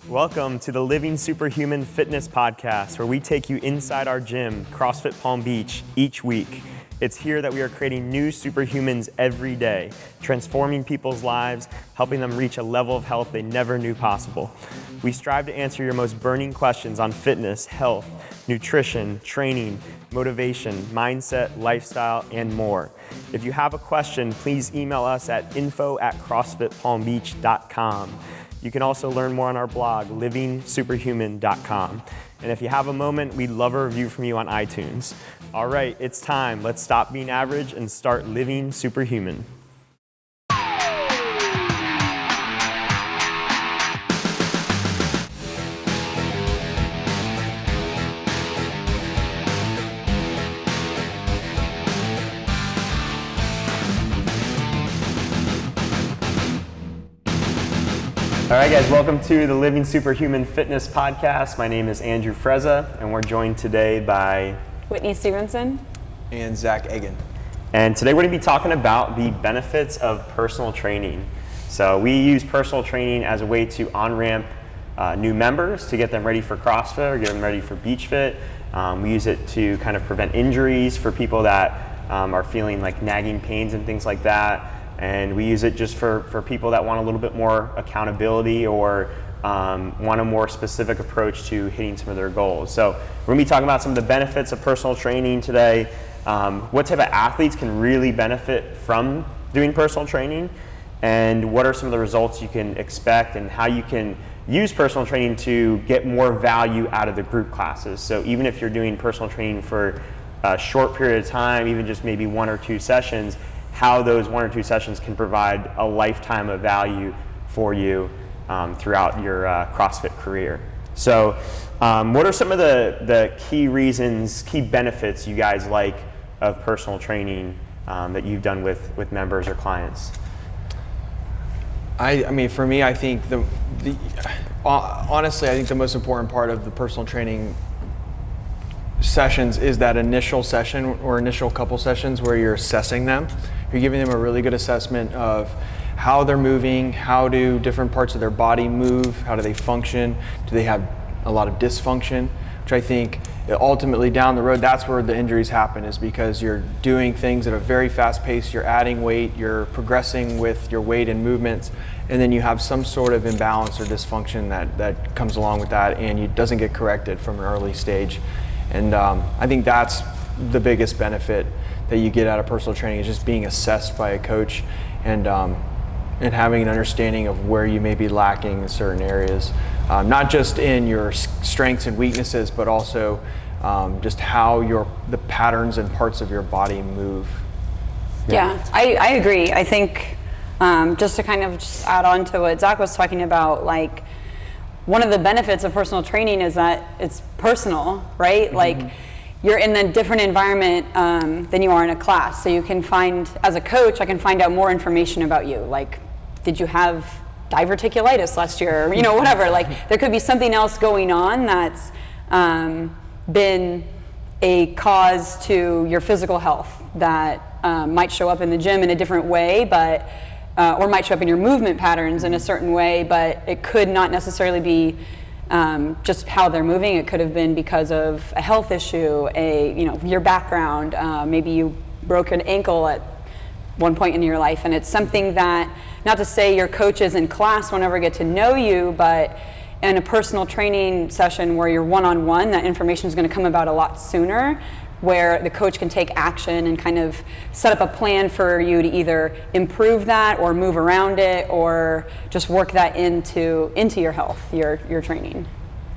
Welcome to the Living Superhuman Fitness Podcast, where we take you inside our gym, CrossFit Palm Beach, each week. It's here that we are creating new superhumans every day, transforming people's lives, helping them reach a level of health they never knew possible. We strive to answer your most burning questions on fitness, health, nutrition, training, motivation, mindset, lifestyle, and more. If you have a question, please email us at info@crossfitpalmbeach.com. You can also learn more on our blog, livingsuperhuman.com. And if you have a moment, we'd love a review from you on iTunes. All right, it's time. Let's stop being average and start living superhuman. All right, guys, welcome to the Living Superhuman Fitness Podcast. My name is Andrew Frezza, and we're joined today by Whitney Stevenson and Zach Egan. And today we're going to be talking about the benefits of personal training. So we use personal training as a way to on-ramp new members to get them ready for CrossFit or get them ready for Beach Fit. We use it to kind of prevent injuries for people that are feeling like nagging pains and things like that. And we use it just for people that want a little bit more accountability or want a more specific approach to hitting some of their goals. So we're going to be talking about some of the benefits of personal training today, what type of athletes can really benefit from doing personal training, and what are some of the results you can expect and how you can use personal training to get more value out of the group classes. So even if you're doing personal training for a short period of time, even just maybe 1 or 2 sessions, how those 1 or 2 sessions can provide a lifetime of value for you throughout your CrossFit career. So what are some of the key reasons, key benefits you guys like of personal training that you've done with members or clients? I mean, for me, I think honestly, I think the most important part of the personal training sessions is that initial session or initial couple sessions where you're assessing them. You're giving them a really good assessment of how they're moving, how do different parts of their body move, how do they function, do they have a lot of dysfunction, which I think ultimately down the road, that's where the injuries happen, is because you're doing things at a very fast pace, you're adding weight, you're progressing with your weight and movements, and then you have some sort of imbalance or dysfunction that comes along with that, and it doesn't get corrected from an early stage. And I think that's the biggest benefit that you get out of personal training, is just being assessed by a coach and having an understanding of where you may be lacking in certain areas, not just in your strengths and weaknesses, but also just how the patterns and parts of your body move. Yeah, I agree. I think just to kind of just add on to what Zach was talking about, like one of the benefits of personal training is that it's personal, right? Mm-hmm. Like you're in a different environment than you are in a class. So you can find, as a coach, I can find out more information about you. Like, did you have diverticulitis last year? Or, whatever. Like, there could be something else going on that's been a cause to your physical health that might show up in the gym in a different way, but or might show up in your movement patterns in a certain way, but it could not necessarily be just how they're moving. It could have been because of a health issue, your background, maybe you broke an ankle at one point in your life, and it's something that, not to say your coaches in class won't ever get to know you, but in a personal training session where you're one-on-one, that information is going to come about a lot sooner, where the coach can take action and kind of set up a plan for you to either improve that or move around it or just work that into your health, your training.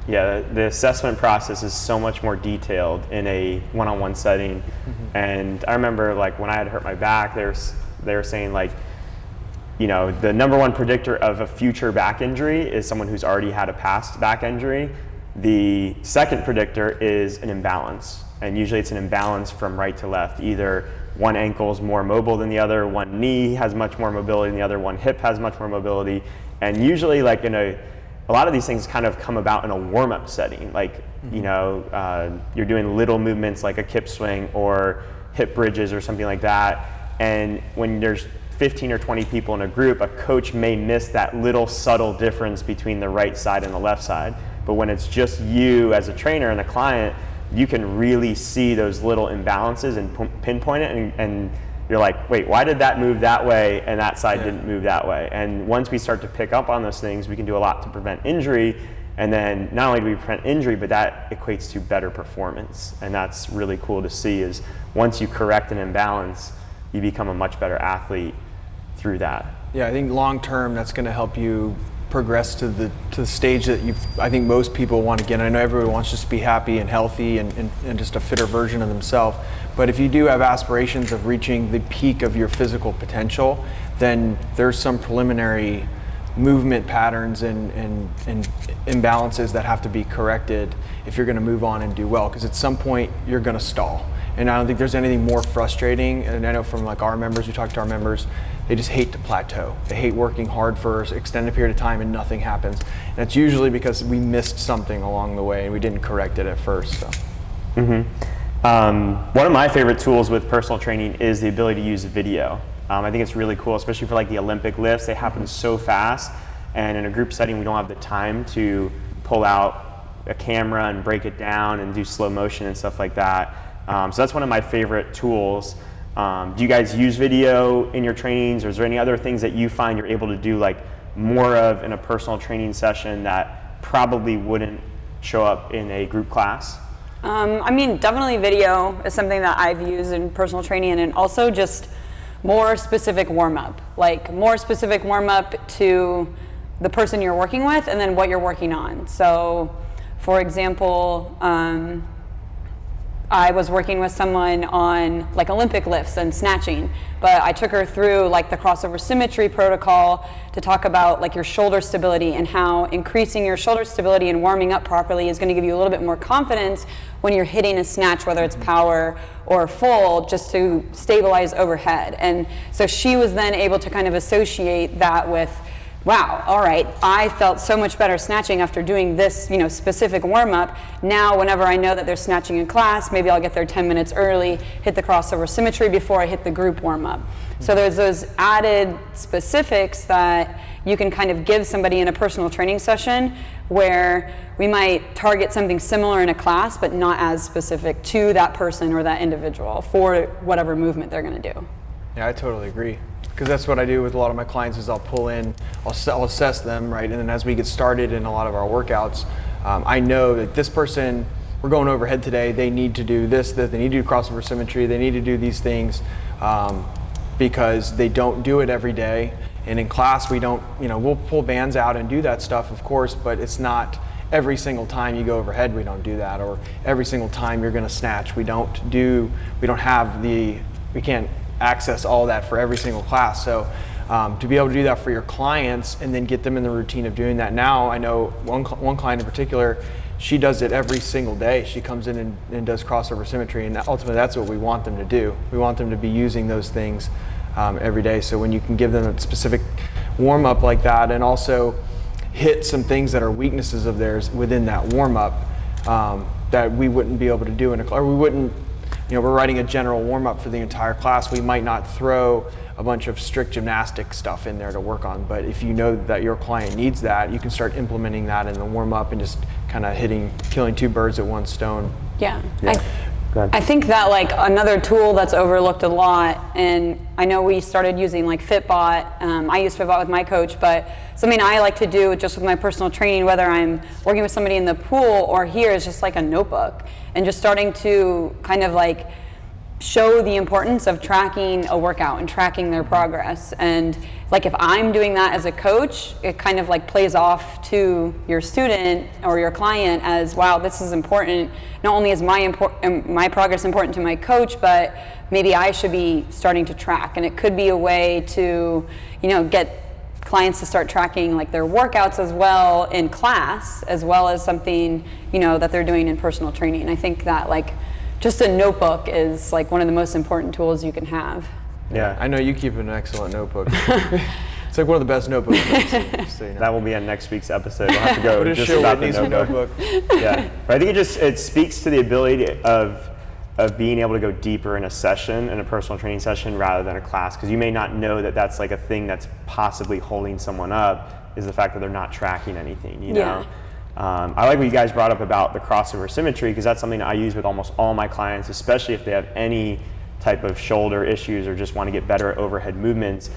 Yeah, the assessment process is so much more detailed in a one-on-one setting. Mm-hmm. And I remember like when I had hurt my back, they were saying like, the number one predictor of a future back injury is someone who's already had a past back injury. The second predictor is an imbalance. And usually it's an imbalance from right to left. Either one ankle is more mobile than the other, one knee has much more mobility than the other, one hip has much more mobility. And usually like a lot of these things kind of come about in a warm-up setting. Like, you're doing little movements like a kip swing or hip bridges or something like that. And when there's 15 or 20 people in a group, a coach may miss that little subtle difference between the right side and the left side. But when it's just you as a trainer and the client, you can really see those little imbalances and pinpoint it, and you're like, wait, why did that move that way and that side didn't move that way? And once we start to pick up on those things, we can do a lot to prevent injury. And then not only do we prevent injury, but that equates to better performance. And that's really cool to see, is once you correct an imbalance, you become a much better athlete through that. Yeah, I think long term that's going to help you progress to the stage that I think most people want to get. I know everyone wants just to be happy and healthy and just a fitter version of themselves. But if you do have aspirations of reaching the peak of your physical potential, then there's some preliminary movement patterns and imbalances that have to be corrected if you're going to move on and do well. Because at some point you're going to stall. And I don't think there's anything more frustrating. And I know from like our members, we talk to our members, they just hate to plateau. They hate working hard for an extended period of time and nothing happens. And it's usually because we missed something along the way and we didn't correct it at first. So. One of my favorite tools with personal training is the ability to use video. I think it's really cool, especially for like the Olympic lifts. They happen so fast, and in a group setting, we don't have the time to pull out a camera and break it down and do slow motion and stuff like that. So that's one of my favorite tools. Do you guys use video in your trainings, or is there any other things that you find you're able to do like more of in a personal training session that probably wouldn't show up in a group class? I mean, definitely video is something that I've used in personal training, and also just more specific warm-up, like more specific warm-up to the person you're working with and then what you're working on. So, for example, I was working with someone on like Olympic lifts and snatching, but I took her through like the crossover symmetry protocol to talk about like your shoulder stability and how increasing your shoulder stability and warming up properly is going to give you a little bit more confidence when you're hitting a snatch, whether it's power or full, just to stabilize overhead. And so she was then able to kind of associate that with, wow, all right, I felt so much better snatching after doing this, specific warm-up. Now, whenever I know that they're snatching in class, maybe I'll get there 10 minutes early, hit the crossover symmetry before I hit the group warm-up. So there's those added specifics that you can kind of give somebody in a personal training session where we might target something similar in a class, but not as specific to that person or that individual for whatever movement they're going to do. Yeah, I totally agree. Because that's what I do with a lot of my clients is I'll pull in, I'll assess them, right? And then as we get started in a lot of our workouts, I know that this person, we're going overhead today, they need to do this, they need to do crossover symmetry, they need to do these things because they don't do it every day. And in class, we don't, we'll pull bands out and do that stuff, of course, but it's not every single time you go overhead, we don't do that. Or every single time you're going to snatch, we can't access all that for every single class. So to be able to do that for your clients and then get them in the routine of doing that. Now I know one client in particular, she does it every single day. She comes in and does crossover symmetry, and ultimately that's what we want them to do. We want them to be using those things every day. So when you can give them a specific warm up like that and also hit some things that are weaknesses of theirs within that warm up that we wouldn't be able to do or we wouldn't, we're writing a general warm-up for the entire class. We might not throw a bunch of strict gymnastic stuff in there to work on, but if you know that your client needs that, you can start implementing that in the warm-up and just kind of killing two birds with one stone. Yeah. I think that like another tool that's overlooked a lot, and I know we started using like Fitbot. I use Fitbot with my coach, but something I like to do just with my personal training, whether I'm working with somebody in the pool or here, is just like a notebook and just starting to kind of like show the importance of tracking a workout and tracking their progress. And like if I'm doing that as a coach, it kind of like plays off to your student or your client as, wow, this is important. Not only is my progress important to my coach, but maybe I should be starting to track. And it could be a way to, get clients to start tracking like their workouts as well in class, as well as something, that they're doing in personal training. I think that like just a notebook is like one of the most important tools you can have. Yeah, I know you keep an excellent notebook. It's like one of the best notebooks I've seen, so That will be on next week's episode. We'll have to go we'll just about Whitney's the notebook. Yeah, but I think it speaks to the ability of being able to go deeper in a session, in a personal training session, rather than a class, because you may not know that that's like a thing that's possibly holding someone up, is the fact that they're not tracking anything, you know? I like what you guys brought up about the crossover symmetry, because that's something that I use with almost all my clients, especially if they have any type of shoulder issues or just want to get better at overhead movements.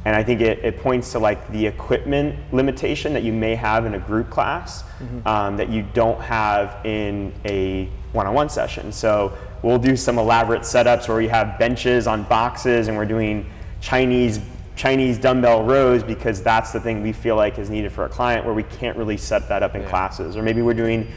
And I think it points to like the equipment limitation that you may have in a group class that you don't have in a one-on-one session. So we'll do some elaborate setups where we have benches on boxes and we're doing Chinese dumbbell rows, because that's the thing we feel like is needed for a client, where we can't really set that up in classes. Or maybe we're doing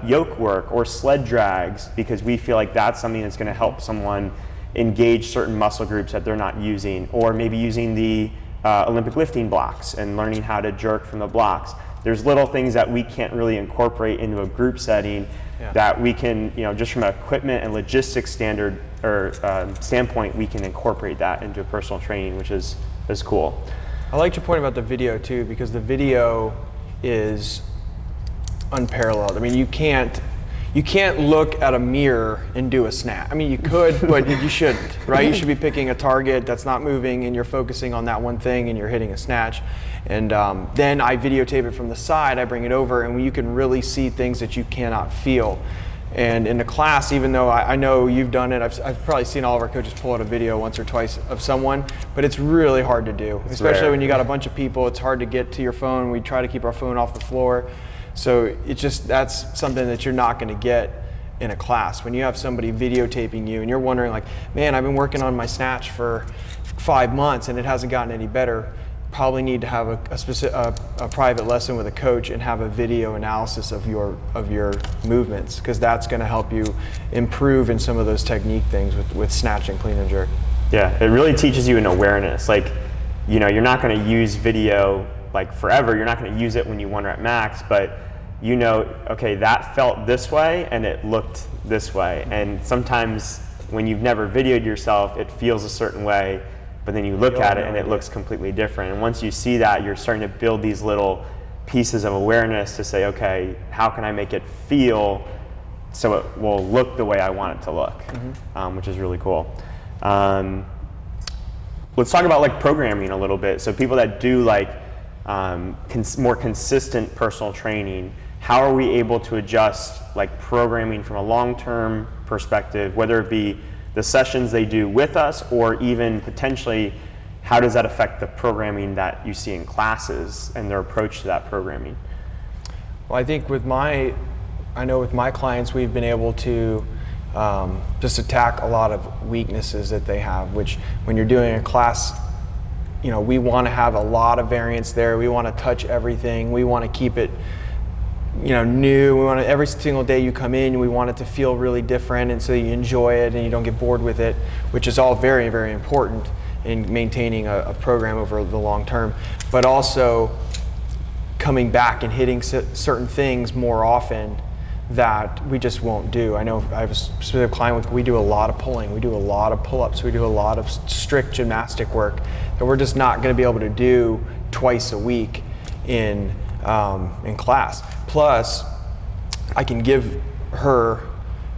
yoke work or sled drags, because we feel like that's something that's going to help someone engage certain muscle groups that they're not using. Or maybe using the Olympic lifting blocks and learning how to jerk from the blocks. There's little things that we can't really incorporate into a group setting that we can, you know, just from an equipment and logistics standard or standpoint, we can incorporate that into personal training, which is cool. I liked your point about the video too, because the video is unparalleled. I mean, you can't look at a mirror and do a snatch. I mean, you could, but you shouldn't, right? You should be picking a target that's not moving and you're focusing on that one thing and you're hitting a snatch. And then I videotape it from the side, I bring it over, and you can really see things that you cannot feel. And in the class, even though I know you've done it, I've probably seen all of our coaches pull out a video once or twice of someone, but it's really hard to do, especially when you got a bunch of people. It's hard to get to your phone. We try to keep our phone off the floor. So that's something that you're not going to get in a class. When you have somebody videotaping you and you're wondering like, man, I've been working on my snatch for 5 months and it hasn't gotten any better, probably need to have a private lesson with a coach and have a video analysis of your movements, because that's going to help you improve in some of those technique things with snatch and clean and jerk. Yeah, it really teaches you an awareness. Like, you know, you're not going to use video like forever. You're not going to use it when you want to at max, but you know, okay, that felt this way and it looked this way. And sometimes when you've never videoed yourself, it feels a certain way, but then you look at it and it looks completely different. And once you see that, you're starting to build these little pieces of awareness to say, okay, how can I make it feel so it will look the way I want it to look, which is really cool. Let's talk about like programming a little bit. So people that do like more consistent personal training, how are we able to adjust like programming from a long-term perspective, whether it be the sessions they do with us, or even potentially how does that affect the programming that you see in classes and their approach to that programming? Well, I think with my clients, we've been able to just attack a lot of weaknesses that they have, which when you're doing a class, you know, we want to have a lot of variance there. We want to touch everything. We want to keep it, you know, new. We want to, every single day you come in, we want it to feel really different, and so you enjoy it and you don't get bored with it, which is all very, very important in maintaining a program over the long term. But also coming back and hitting certain things more often that we just won't do. I know I have a specific client, we do a lot of pulling, we do a lot of pull-ups, we do a lot of strict gymnastic work that we're just not going to be able to do twice a week in class. Plus, I can give her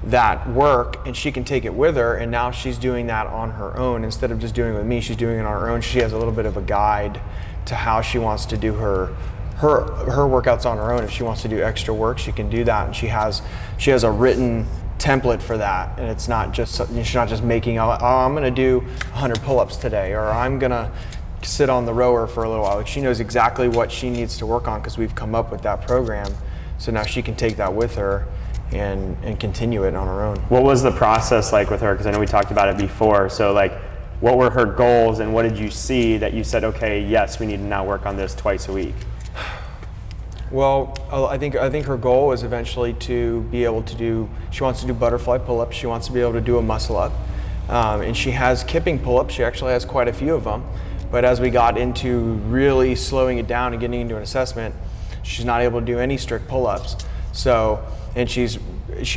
that work and she can take it with her, and now she's doing that on her own instead of just doing it with me. She's doing it on her own. She has a little bit of a guide to how she wants to do her workouts on her own. If she wants to do extra work, she can do that, and she has a written template for that, and it's not just, she's not just making, oh, I'm going to do 100 pull-ups today, or I'm going to sit on the rower for a little while. Like, she knows exactly what she needs to work on because we've come up with that program, so now she can take that with her and continue it on her own. What was the process like with her? Because I know we talked about it before. So like, what were her goals and what did you see that you said, okay, yes, we need to now work on this twice a week? Well, I think her goal is eventually to be able to do, she wants to do butterfly pull-ups, she wants to be able to do a muscle up, and she has kipping pull-ups. She actually has quite a few of them, but as we got into really slowing it down and getting into an assessment, she's not able to do any strict pull-ups. So, and she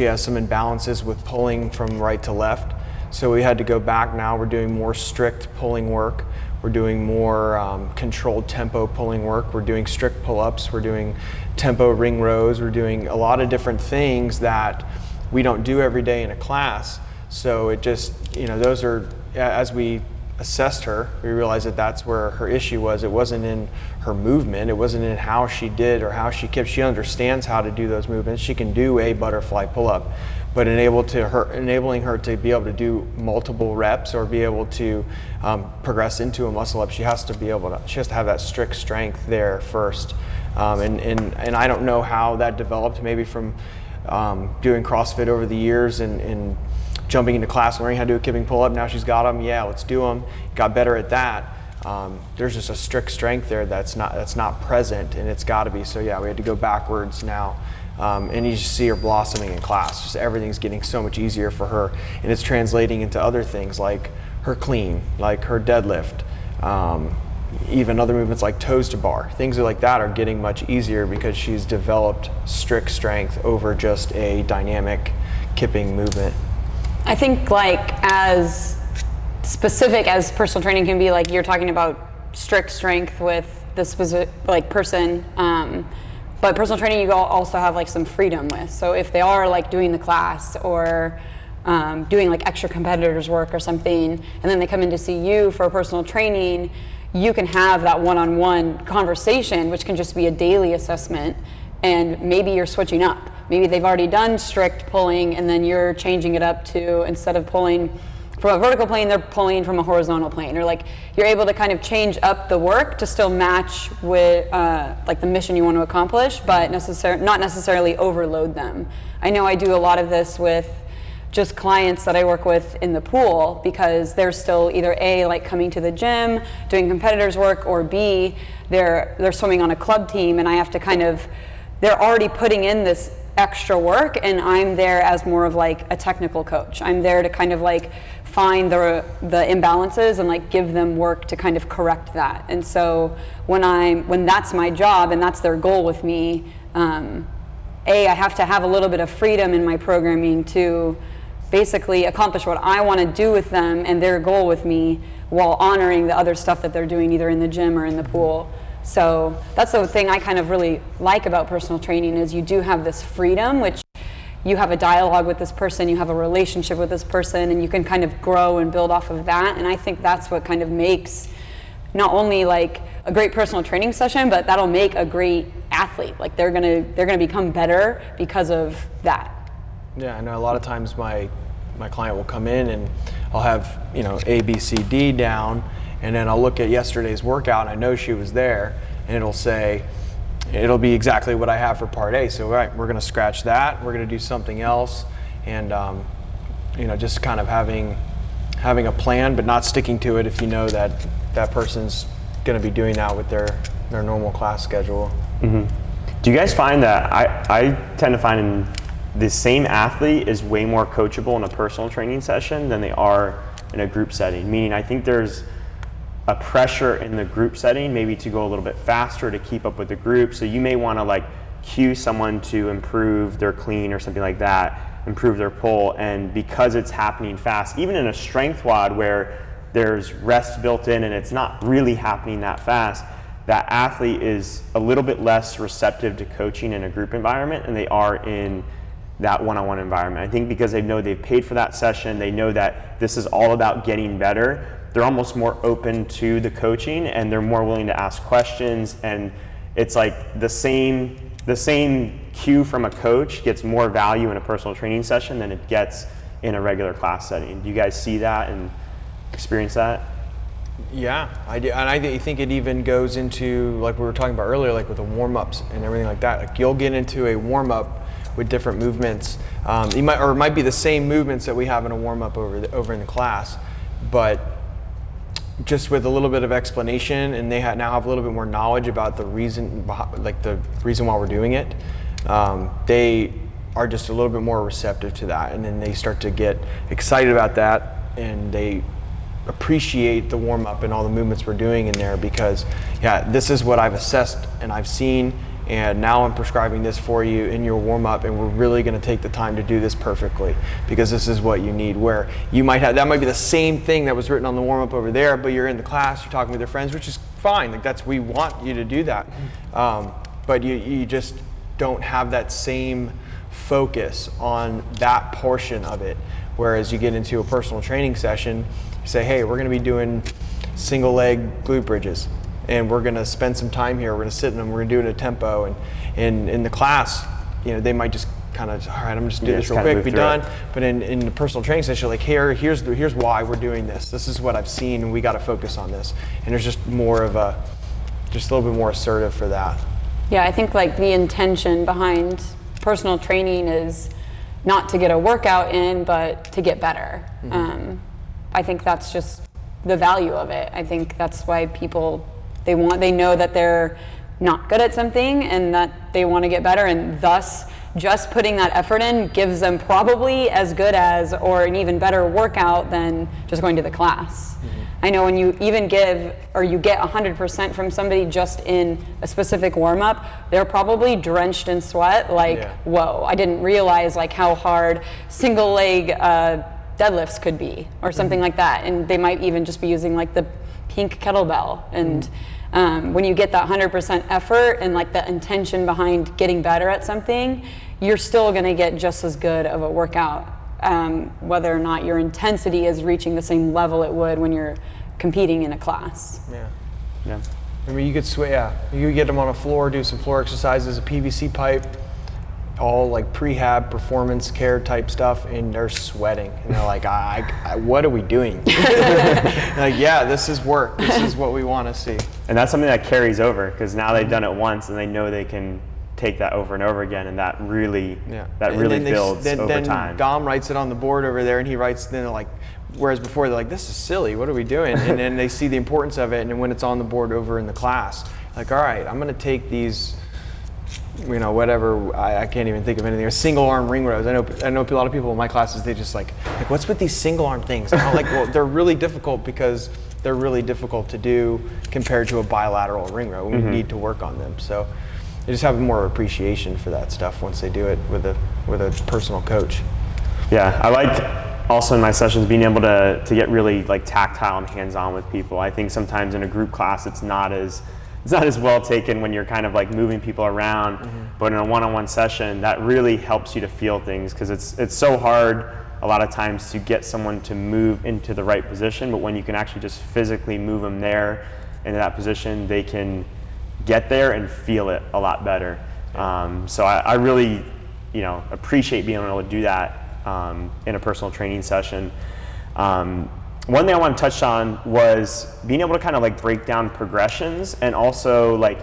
has some imbalances with pulling from right to left, so we had to go back. Now we're doing more strict pulling work. We're doing more controlled tempo pulling work. We're doing strict pull-ups. We're doing tempo ring rows. We're doing a lot of different things that we don't do every day in a class. So it just, those are, as we assessed her, we realized that that's where her issue was. It wasn't in her movement. It wasn't in how she did or how she kept. She understands how to do those movements. She can do a butterfly pull-up, but enabling her to be able to do multiple reps or be able to progress into a muscle up, she has to have that strict strength there first. And I don't know how that developed, maybe from doing CrossFit over the years and jumping into class, learning how to do a kipping pull-up. Now she's got them. Yeah, let's do them. Got better at that. There's just a strict strength there that's not present, and it's got to be. So yeah, we had to go backwards now. And you just see her blossoming in class. Just everything's getting so much easier for her, and it's translating into other things like her clean, like her deadlift, even other movements like toes to bar. Things like that are getting much easier because she's developed strict strength over just a dynamic kipping movement. I think like as specific as personal training can be, like you're talking about strict strength with the specific like person, but personal training you also have like some freedom with. So if they are like doing the class or doing like extra competitors work or something, and then they come in to see you for personal training, you can have that one-on-one conversation, which can just be a daily assessment, and maybe you're switching up. Maybe they've already done strict pulling and then you're changing it up to, instead of pulling from a vertical plane, they're pulling from a horizontal plane, or like you're able to kind of change up the work to still match with like the mission you want to accomplish, but not necessarily overload them. I know I do a lot of this with just clients that I work with in the pool, because they're still either A, like coming to the gym, doing competitors work, or B, they're swimming on a club team, and I have to they're already putting in this extra work, and I'm there as more of like a technical coach. I'm there to kind of like find the imbalances and like give them work to kind of correct that. And so when that's my job and that's their goal with me, I have to have a little bit of freedom in my programming to basically accomplish what I want to do with them and their goal with me, while honoring the other stuff that they're doing either in the gym or in the pool. So that's the thing I kind of really like about personal training, is you do have this freedom, which you have a dialogue with this person, you have a relationship with this person, and you can kind of grow and build off of that. And I think that's what kind of makes not only like a great personal training session, but that'll make a great athlete. Like they're gonna become better because of that. Yeah, I know a lot of times my client will come in and I'll have, A, B, C, D down, and then I'll look at yesterday's workout and I know she was there, and it'll be exactly what I have for part A. So right, we're gonna scratch that, we're gonna do something else, and just kind of having a plan, but not sticking to it if you know that person's gonna be doing that with their normal class schedule. Mm-hmm. Do you guys find that I tend to find the same athlete is way more coachable in a personal training session than they are in a group setting? Meaning, I think there's a pressure in the group setting maybe to go a little bit faster to keep up with the group. So you may want to like cue someone to improve their clean or something like that, improve their pull, and because it's happening fast, even in a strength WOD where there's rest built in and it's not really happening that fast, that athlete is a little bit less receptive to coaching in a group environment than they are in that one-on-one environment. I think because they know they've paid for that session, they know that this is all about getting better, they're almost more open to the coaching and they're more willing to ask questions, and it's like the same cue from a coach gets more value in a personal training session than it gets in a regular class setting. Do you guys see that and experience that? Yeah, I do, and I think it even goes into, like we were talking about earlier, like with the warm-ups and everything like that. Like you'll get into a warm-up with different movements. It might be the same movements that we have in a warm-up over in the class, but just with a little bit of explanation, and they now have a little bit more knowledge about the reason why we're doing it. They are just a little bit more receptive to that, and then they start to get excited about that, and they appreciate the warm-up and all the movements we're doing in there, because this is what I've assessed and I've seen, and now I'm prescribing this for you in your warm-up, and we're really going to take the time to do this perfectly because this is what you need. Where you might have, that might be the same thing that was written on the warm-up over there, but you're in the class, you're talking with your friends, which is fine. Like we want you to do that, but you just don't have that same focus on that portion of it. Whereas you get into a personal training session, you say, hey, we're going to be doing single leg glute bridges, and we're going to spend some time here. We're going to sit in them. We're going to do it at a tempo. And in the class, they might just kind of, all right, I'm just do this real quick, be done. But in the personal training session, like, here's why we're doing this. This is what I've seen, and we got to focus on this. And there's just more of just a little bit more assertive for that. Yeah, I think like the intention behind personal training is not to get a workout in, but to get better. I think that's just the value of it. I think that's why people, they know that they're not good at something and that they want to get better, and thus just putting that effort in gives them probably as good as or an even better workout than just going to the class. I know when you even get 100% from somebody just in a specific warm-up, they're probably drenched in sweat, like, whoa, I didn't realize like how hard single leg deadlifts could be, or something like that. And they might even just be using like the pink kettlebell. And when you get that 100% effort and like the intention behind getting better at something, you're still gonna get just as good of a workout, whether or not your intensity is reaching the same level it would when you're competing in a class. Yeah. I mean, you could you could get them on a floor, do some floor exercises, a PVC pipe, all like prehab performance care type stuff, and they're sweating and they're like, what are we doing? Like, yeah, this is work. This is what we want to see. And that's something that carries over, because now they've done it once and they know they can take that over and over again, and that really builds over time. Dom writes it on the board over there, and he writes, then like, whereas before they're like, this is silly, what are we doing? And then they see the importance of it, and then when it's on the board over in the class, like, all right, I'm going to take these, whatever, I can't even think of anything, single arm ring rows. I know a lot of people in my classes, they just like what's with these single arm things? And I'm like, well, they're really difficult because they're really difficult to do compared to a bilateral ring row. We need to work on them. So they just have more appreciation for that stuff once they do it with a personal coach. Yeah, I liked also in my sessions being able to get really like tactile and hands-on with people. I think sometimes in a group class it's not as well taken when you're kind of like moving people around, but in a one-on-one session that really helps you to feel things, because it's so hard a lot of times to get someone to move into the right position, but when you can actually just physically move them there into that position, they can get there and feel it a lot better. So I really, appreciate being able to do that in a personal training session. One thing I want to touch on was being able to kind of like break down progressions, and also like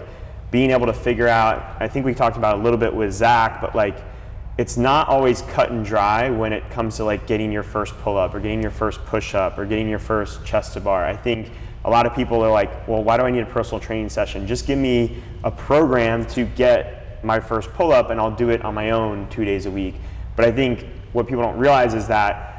being able to figure out, I think we talked about a little bit with Zach, but like it's not always cut and dry when it comes to like getting your first pull-up or getting your first push-up or getting your first chest to bar. I think a lot of people are like, well, why do I need a personal training session? Just give me a program to get my first pull-up and I'll do it on my own 2 days a week. But I think what people don't realize is that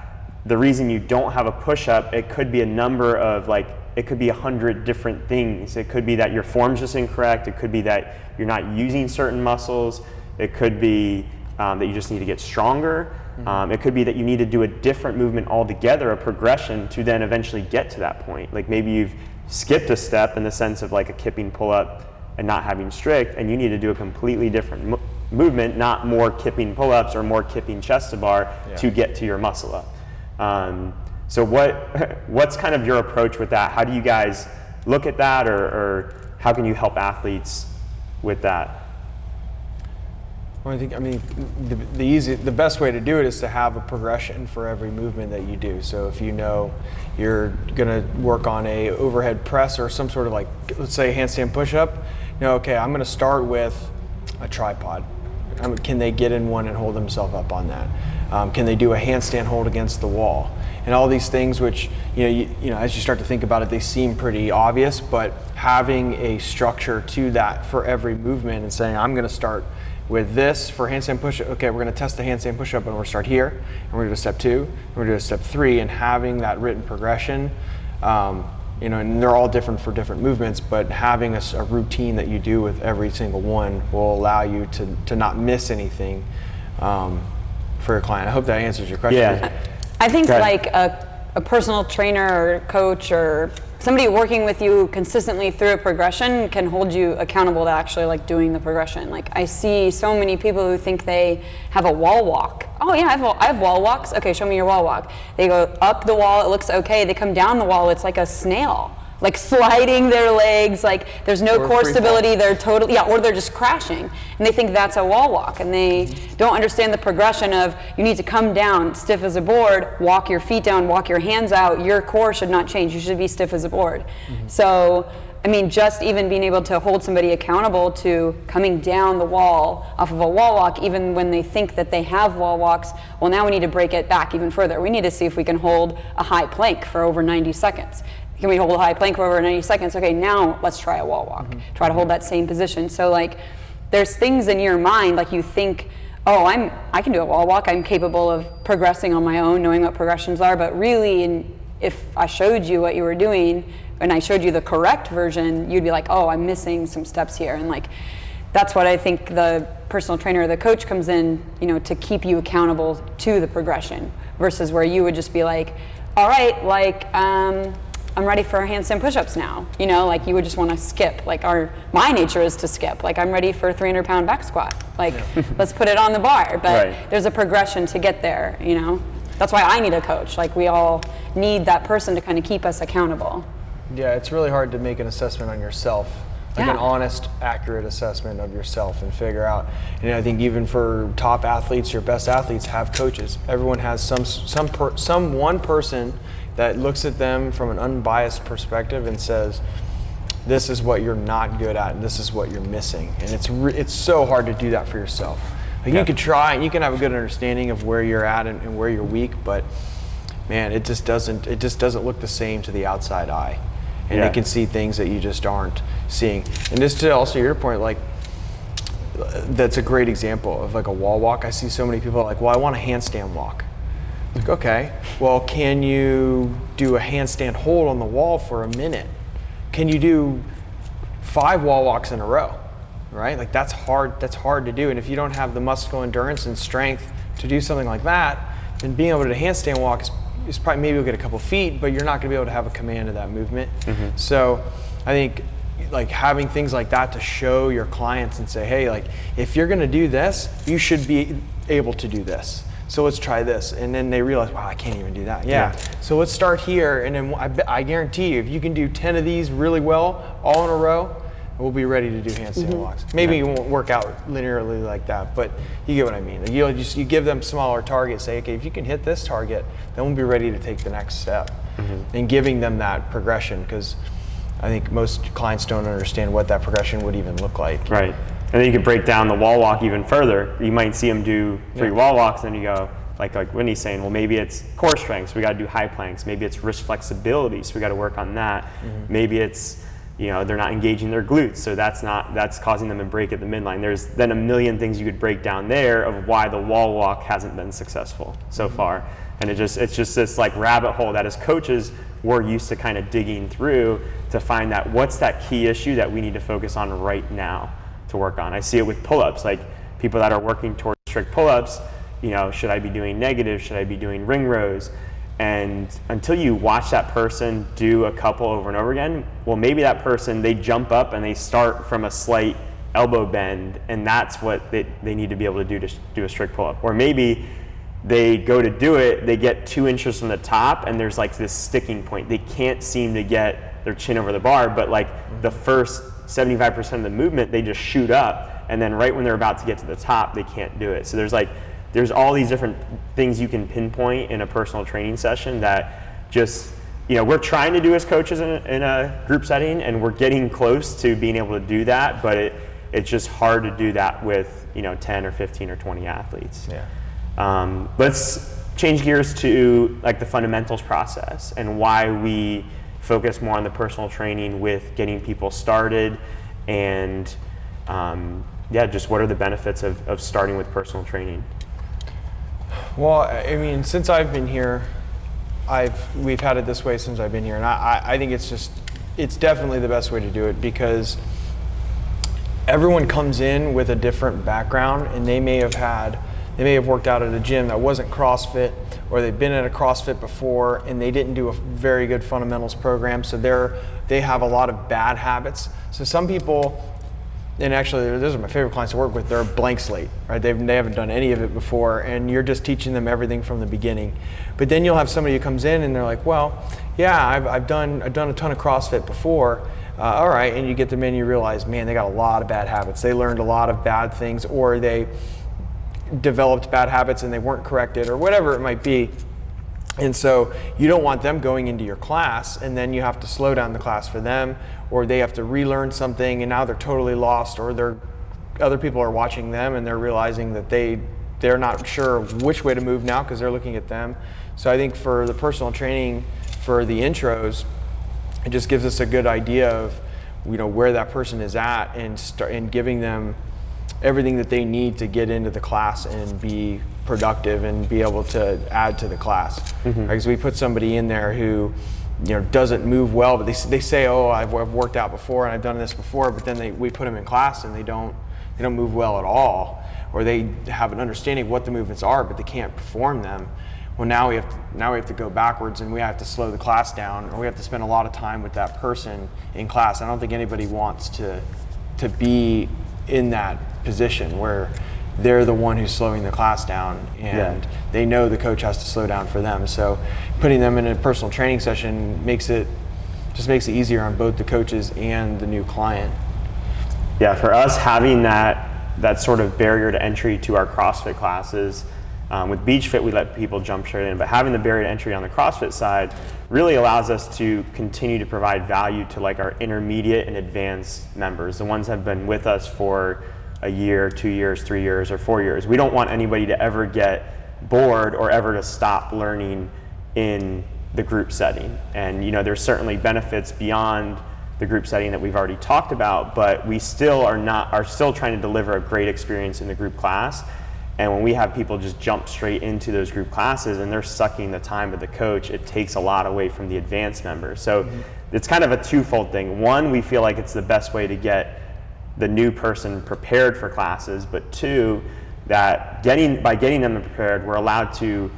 the reason you don't have a push-up, it could be a number of it could be 100 different things. It could be that your form's just incorrect. It could be that you're not using certain muscles. It could be that you just need to get stronger. It could be that you need to do a different movement altogether, a progression to then eventually get to that point. Like maybe you've skipped a step in the sense of like a kipping pull-up and not having strict, and you need to do a completely different movement, not more kipping pull-ups or more kipping chest to bar to get to your muscle up. So what's kind of your approach with that? How do you guys look at that, or how can you help athletes with that? Well, the best way to do it is to have a progression for every movement that you do. So if you know you're gonna work on a overhead press or some sort of like, let's say handstand push-up, okay, I'm gonna start with a tripod. Can they get in one and hold themselves up on that? Can they do a handstand hold against the wall? And all these things which, as you start to think about it, they seem pretty obvious, but having a structure to that for every movement and saying, I'm gonna start with this for handstand push-up. Okay, we're gonna test the handstand push-up, and we're gonna start here, and we're gonna do step 2, and we're gonna do step 3, and having that written progression, and they're all different for different movements, but having a routine that you do with every single one will allow you to not miss anything for your client. I hope that answers your question. Yeah. I think like a personal trainer or coach or somebody working with you consistently through a progression can hold you accountable to actually like doing the progression. Like I see so many people who think they have a wall walk. Oh yeah, I have wall walks. Okay, show me your wall walk. They go up the wall, it looks okay. They come down the wall, it's like a snail. Like sliding their legs, like there's no core stability, they're totally, or they're just crashing. And they think that's a wall walk, and they don't understand the progression of you need to come down stiff as a board, walk your feet down, walk your hands out, your core should not change, you should be stiff as a board. So, I mean, just even being able to hold somebody accountable to coming down the wall off of a wall walk, even when they think that they have wall walks, well now we need to break it back even further. We need to see if we can hold a high plank for over 90 seconds. Can we hold a high plank for over 90 seconds? Okay, now let's try a wall walk. Try to hold that same position. So like, there's things in your mind, like you think, oh, I can do a wall walk. I'm capable of progressing on my own, knowing what progressions are. But really, if I showed you what you were doing, and I showed you the correct version, you'd be like, oh, I'm missing some steps here. And like, that's what I think the personal trainer or the coach comes in, you know, to keep you accountable to the progression, versus where you would just be like, all right, like, I'm ready for handstand push-ups now. You know, like you would just want to skip. Like my nature is to skip. Like I'm ready for a 300-pound back squat. Like let's put it on the bar. But there's a progression to get there, you know. That's why I need a coach. Like we all need that person to kind of keep us accountable. Yeah, it's really hard to make an assessment on yourself. Like an honest, accurate assessment of yourself and figure out. And I think even for top athletes, your best athletes have coaches. Everyone has some one person that looks at them from an unbiased perspective and says, this is what you're not good at and this is what you're missing. And it's so hard to do that for yourself. Like you could try and you can have a good understanding of where you're at and where you're weak, but man, it just doesn't look the same to the outside eye. And they can see things that you just aren't seeing. And just to also your point, like that's a great example of like a wall walk. I see so many people like, well, I want a handstand walk. Like, okay, well, can you do a handstand hold on the wall for a minute? Can you do 5 wall walks in a row, right? Like that's hard to do. And if you don't have the muscle endurance and strength to do something like that, then being able to handstand walk is probably, maybe you'll get a couple feet, but you're not gonna be able to have a command of that movement. So I think like having things like that to show your clients and say, hey, like if you're gonna do this, you should be able to do this. So let's try this. And then they realize, wow, I can't even do that. Yeah. So let's start here. And then I guarantee you, if you can do 10 of these really well, all in a row, we'll be ready to do handstand walks. Maybe you won't work out linearly like that, but you get what I mean. You give them smaller targets, say, okay, if you can hit this target, then we'll be ready to take the next step. And giving them that progression, because I think most clients don't understand what that progression would even look like. Right. And then you could break down the wall walk even further. You might see them do 3 wall walks, and then you go, like Whitney's saying, well, maybe it's core strength, so we got to do high planks. Maybe it's wrist flexibility, so we got to work on that. Maybe it's, you know, they're not engaging their glutes, so that's causing them to break at the midline. There's then a million things you could break down there of why the wall walk hasn't been successful so far. And it's just this like rabbit hole that as coaches we're used to kind of digging through to find that what's that key issue that we need to focus on right now to work on. I see it with pull-ups, like people that are working towards strict pull-ups, you know, should I be doing negative? Should I be doing ring rows? And until you watch that person do a couple over and over again, well, maybe that person, they jump up and they start from a slight elbow bend, and that's what they need to be able to do a strict pull-up. Or maybe they go to do it, they get 2 inches from the top, and there's like this sticking point. They can't seem to get their chin over the bar, but like the first 75% of the movement, they just shoot up, and then right when they're about to get to the top, they can't do it. So there's all these different things you can pinpoint in a personal training session that just, you know, we're trying to do as coaches in a group setting, and we're getting close to being able to do that, but it's just hard to do that with, you know, 10 or 15 or 20 athletes. Let's change gears to like the fundamentals process and why we focus more on the personal training with getting people started, and just what are the benefits of starting with personal training? Well, I mean, since I've been here, we've had it this way since I've been here, and I think it's definitely the best way to do it, because everyone comes in with a different background, and they may have had They may have worked out at a gym that wasn't CrossFit, or they've been at a CrossFit before and they didn't do a very good fundamentals program, so they have a lot of bad habits. So some people, and actually those are my favorite clients to work with, they're a blank slate, right? They haven't done any of it before, and you're just teaching them everything from the beginning. But then you'll have somebody who comes in and they're like, well, yeah, I've done a ton of CrossFit before. All right, and you get them in, you realize, man, they got a lot of bad habits. They learned a lot of bad things, or they developed bad habits and they weren't corrected, or whatever it might be. And so you don't want them going into your class and then you have to slow down the class for them, or they have to relearn something and now they're totally lost, or other people are watching them and they're realizing that they're not sure which way to move now because they're looking at them. So I think for the personal training, for the intros, it just gives us a good idea of, you know, where that person is at, and giving them everything that they need to get into the class and be productive and be able to add to the class. Because we put somebody in there who, you know, doesn't move well, but they say, oh, I've worked out before and I've done this before, but then we put them in class and they don't move well at all, or they have an understanding of what the movements are, but they can't perform them. Well, now we have to go backwards, and we have to slow the class down, or we have to spend a lot of time with that person in class. I don't think anybody wants to be in that position where they're the one who's slowing the class down, and they know the coach has to slow down for them. So putting them in a personal training session makes it easier on both the coaches and the new client. Yeah, for us, having that sort of barrier to entry to our CrossFit classes, with Beach Fit we let people jump straight in, but having the barrier to entry on the CrossFit side really allows us to continue to provide value to like our intermediate and advanced members, the ones that have been with us for a year, 2 years, 3 years, or 4 years. We don't want anybody to ever get bored or ever to stop learning in the group setting. And you know, there's certainly benefits beyond the group setting that we've already talked about, but we still are still trying to deliver a great experience in the group class. And when we have people just jump straight into those group classes and they're sucking the time of the coach, it takes a lot away from the advanced members. So it's kind of a twofold thing. One, we feel like it's the best way to get the new person prepared for classes, but two, that by getting them prepared, we're allowed to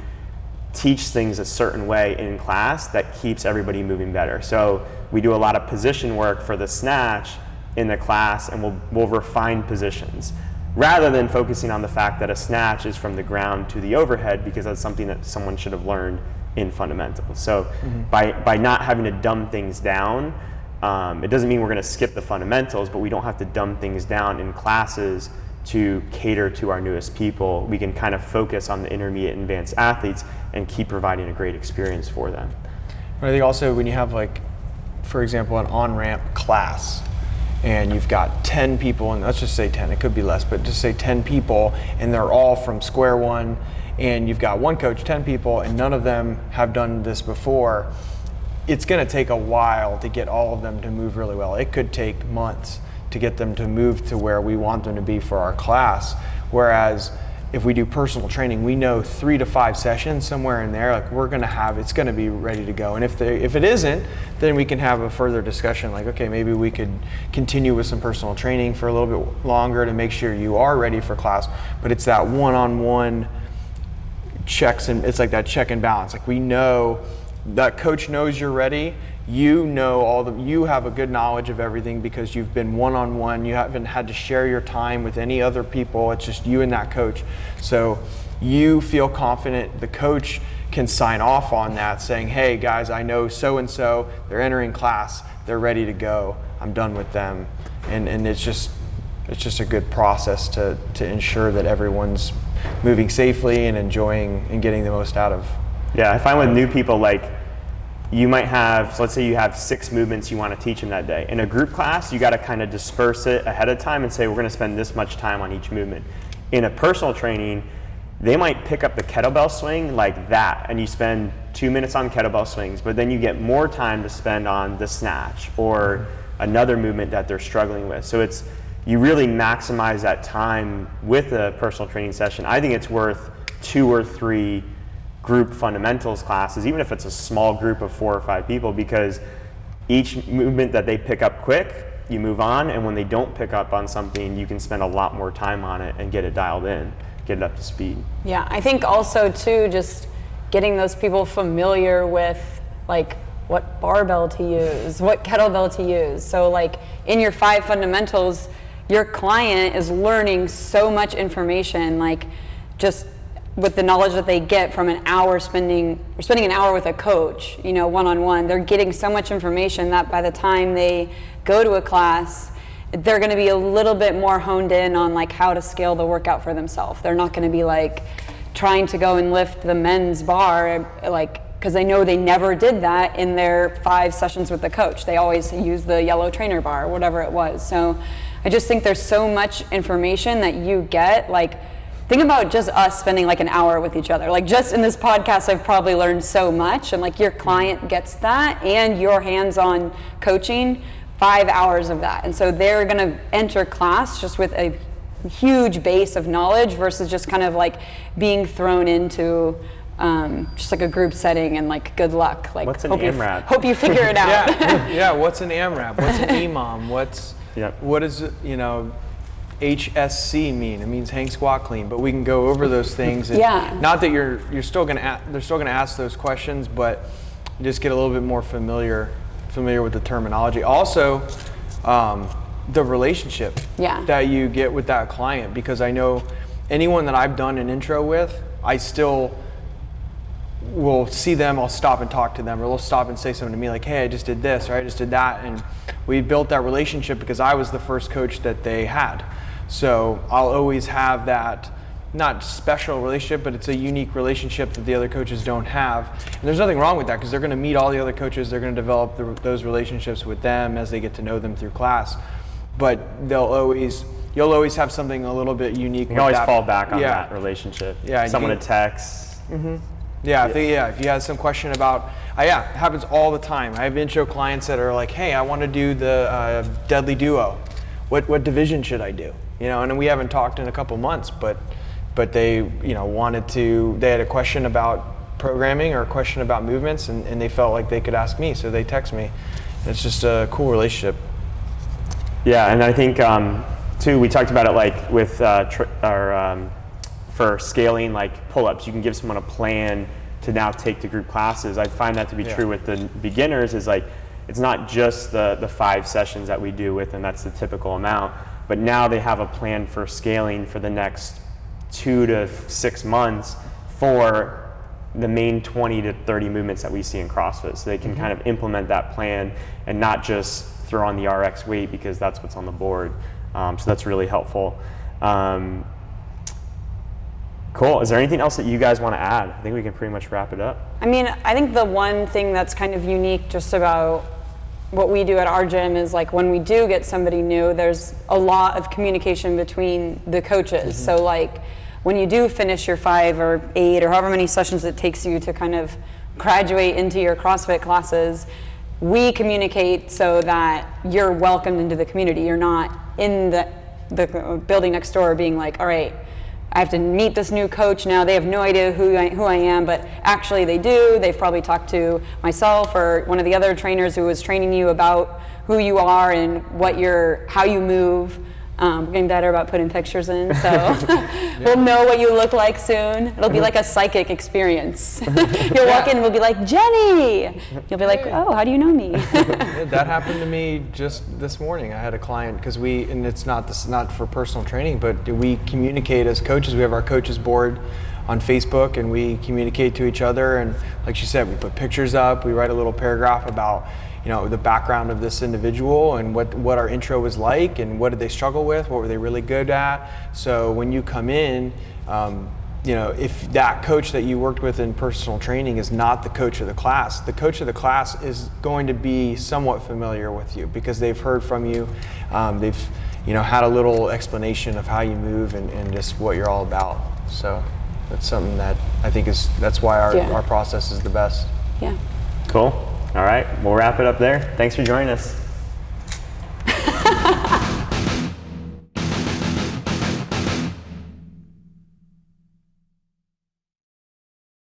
teach things a certain way in class that keeps everybody moving better. So we do a lot of position work for the snatch in the class, and we'll refine positions, rather than focusing on the fact that a snatch is from the ground to the overhead, because that's something that someone should have learned in fundamentals. So by not having to dumb things down, it doesn't mean we're going to skip the fundamentals, but we don't have to dumb things down in classes to cater to our newest people. We can kind of focus on the intermediate and advanced athletes and keep providing a great experience for them. But I think also when you have, like, for example, an on-ramp class, and you've got 10 people, and let's just say 10, it could be less, but just say 10 people, and they're all from square one, and you've got one coach, 10 people, and none of them have done this before, it's going to take a while to get all of them to move really well. It could take months to get them to move to where we want them to be for our class. Whereas if we do personal training, we know 3 to 5 sessions, somewhere in there, like it's going to be ready to go. And if it isn't, then we can have a further discussion, like, okay, maybe we could continue with some personal training for a little bit longer to make sure you are ready for class. But it's that one-on-one checks, and it's like that check and balance. Like, we know that coach knows you're ready. You know you have a good knowledge of everything because you've been one-on-one. You haven't had to share your time with any other people. It's just you and that coach. So you feel confident. The coach can sign off on that, saying, hey guys, I know so-and-so, they're entering class, they're ready to go, I'm done with them. And it's just a good process to ensure that everyone's moving safely and enjoying and getting the most out of. Yeah, I find with new people, like, you might have, so let's say you have 6 movements you want to teach them that day. In a group class, you got to kind of disperse it ahead of time and say, we're going to spend this much time on each movement. In a personal training, they might pick up the kettlebell swing like that, and you spend 2 minutes on kettlebell swings, but then you get more time to spend on the snatch or another movement that they're struggling with. So you really maximize that time with a personal training session. I think it's worth 2 or 3 group fundamentals classes, even if it's a small group of 4 or 5 people, because each movement that they pick up quick, you move on, and when they don't pick up on something, you can spend a lot more time on it and get it dialed in. get it up to speed. Yeah, I think also too, just getting those people familiar with like what barbell to use, what kettlebell to use. So like in your 5 fundamentals, your client is learning so much information, like just with the knowledge that they get from an hour spending an hour with a coach, you know, one-on-one. They're getting so much information that by the time they go to a class, they're going to be a little bit more honed in on like how to scale the workout for themselves. They're not going to be like trying to go and lift the men's bar, like, because they know they never did that in their 5 sessions with the coach. They always use the yellow trainer bar, whatever it was. So I just think there's so much information that you get. Like, think about just us spending like an hour with each other. Like just in this podcast, I've probably learned so much, and like your client gets that, and your hands-on coaching, 5 hours of that. And so they're gonna enter class just with a huge base of knowledge versus just kind of like being thrown into just like a group setting and like good luck. Like, what's an hope AMRAP? Hope you figure it out. Yeah, what's an AMRAP? What's an EMOM? What does, you know, HSC mean? It means hang, squat, clean. But we can go over those things. And not that they're still gonna ask those questions, but just get a little bit more familiar with the terminology. Also, the relationship that you get with that client, because I know anyone that I've done an intro with, I still will see them, I'll stop and talk to them, or they'll stop and say something to me like, hey, I just did this, or I just did that. And we built that relationship because I was the first coach that they had. So I'll always have that, not special relationship, but it's a unique relationship that the other coaches don't have. And there's nothing wrong with that, because they're going to meet all the other coaches, they're going to develop those relationships with them as they get to know them through class. But you'll always have something a little bit unique. You can always fall back on that relationship. Yeah, someone to text. Yeah, if you have some question about, it happens all the time. I have intro clients that are like, hey, I want to do the deadly duo. What division should I do? You know, and we haven't talked in a couple months, but they, you know, they had a question about programming or a question about movements, and they felt like they could ask me, so they text me. It's just a cool relationship. Yeah, and I think too, we talked about it like with for scaling like pull-ups. You can give someone a plan to now take to group classes. I find that to be true with the beginners, is like it's not just the 5 sessions that we do with them, that's the typical amount, but now they have a plan for scaling for the next 2 to 6 months for the main 20 to 30 movements that we see in CrossFit. So they can kind of implement that plan and not just throw on the RX weight because that's what's on the board. So that's really helpful. Cool. Is there anything else that you guys want to add? I think we can pretty much wrap it up. I mean, I think the one thing that's kind of unique just about what we do at our gym is like when we do get somebody new, there's a lot of communication between the coaches. So like when you do finish your 5 or 8 or however many sessions it takes you to kind of graduate into your CrossFit classes, we communicate so that you're welcomed into the community. You're not in the building next door being like, all right, I have to meet this new coach now. They have no idea who I am, but actually they do. They've probably talked to myself or one of the other trainers who was training you about who you are and how you move. We're getting better about putting pictures in, so we'll know what you look like soon. It'll be like a psychic experience. You'll walk in and we'll be like, Jenny! You'll be like, oh, how do you know me? That happened to me just this morning. I had a client, because and it's not for personal training, but we communicate as coaches. We have our coaches board on Facebook, and we communicate to each other. And like she said, we put pictures up, we write a little paragraph about, you know, the background of this individual and what our intro was like and what did they struggle with, what were they really good at. So when you come in, you know, if that coach that you worked with in personal training is not the coach of the class is going to be somewhat familiar with you because they've heard from you. They've, you know, had a little explanation of how you move and just what you're all about. So that's something that I think that's why our process is the best. Yeah. Cool. All right, we'll wrap it up there. Thanks for joining us.